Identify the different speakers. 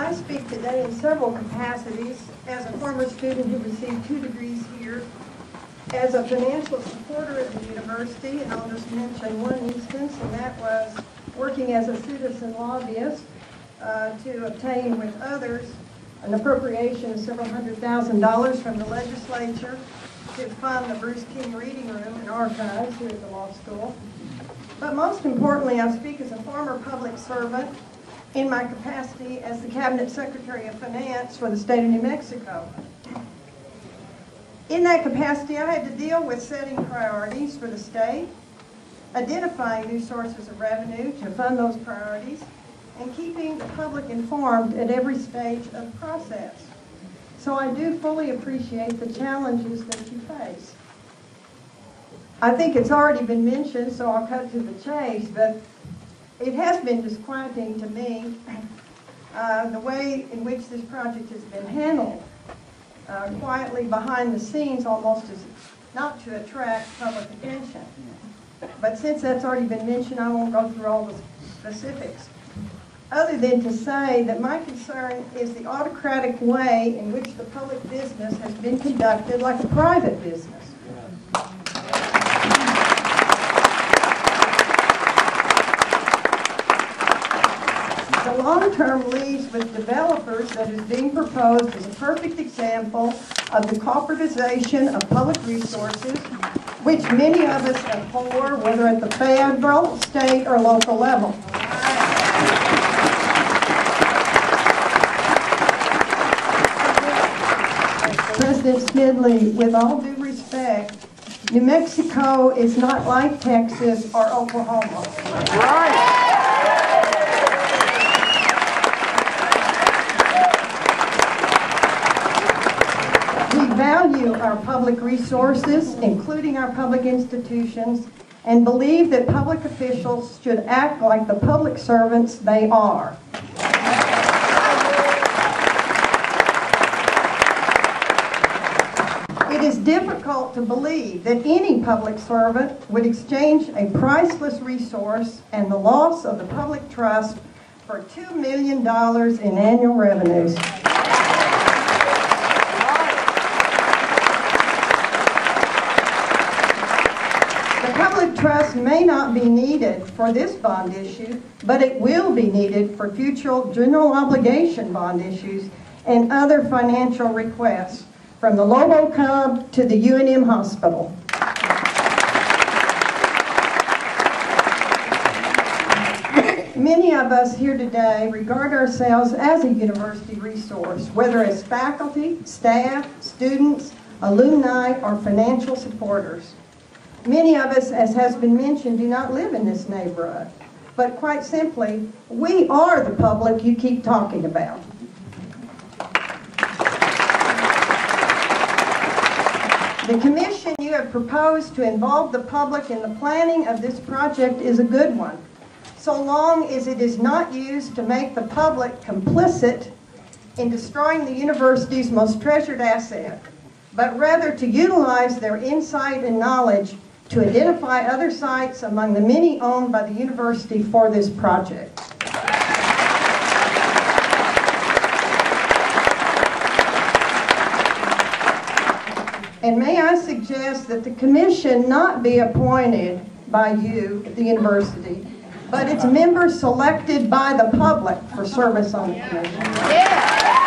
Speaker 1: I speak today in several capacities as a former student who received 2 degrees here, as a financial supporter of the university, and I'll just mention one instance, and that was working as a citizen lobbyist to obtain with others an appropriation of several $100,000 from the legislature to fund the Bruce King Reading Room and Archives here at the law school. But most importantly, I speak as a former public servant in my capacity as the Cabinet Secretary of Finance for the state of New Mexico. In that capacity, I had to deal with setting priorities for the state, identifying new sources of revenue to fund those priorities, and keeping the public informed at every stage of the process. So I do fully appreciate the challenges that you face. I think it's already been mentioned, so I'll cut to the chase, but it has been disquieting to me the way in which this project has been handled, quietly behind the scenes, almost as not to attract public attention. But since that's already been mentioned, I won't go through all the specifics, other than to say that my concern is the autocratic way in which the public business has been conducted like a private business. The long-term lease with developers that is being proposed is a perfect example of the corporatization of public resources, which many of us abhor, whether at the federal, state, or local level. President Schmidly, with all due respect, New Mexico is not like Texas or Oklahoma. Right. Value our public resources, including our public institutions, and believe that public officials should act like the public servants they are. It is difficult to believe that any public servant would exchange a priceless resource and the loss of the public trust for $2 million in annual revenues. Trust may not be needed for this bond issue, but it will be needed for future general obligation bond issues and other financial requests, from the Lobo Cub to the UNM Hospital. Many of us here today regard ourselves as a university resource, whether as faculty, staff, students, alumni, or financial supporters. Many of us, as has been mentioned, do not live in this neighborhood. But quite simply, we are the public you keep talking about. The commission you have proposed to involve the public in the planning of this project is a good one, so long as it is not used to make the public complicit in destroying the university's most treasured asset, but rather to utilize their insight and knowledge to identify other sites among the many owned by the university for this project. And may I suggest that the commission not be appointed by you at the university, but its members selected by the public for service on the commission. Yeah.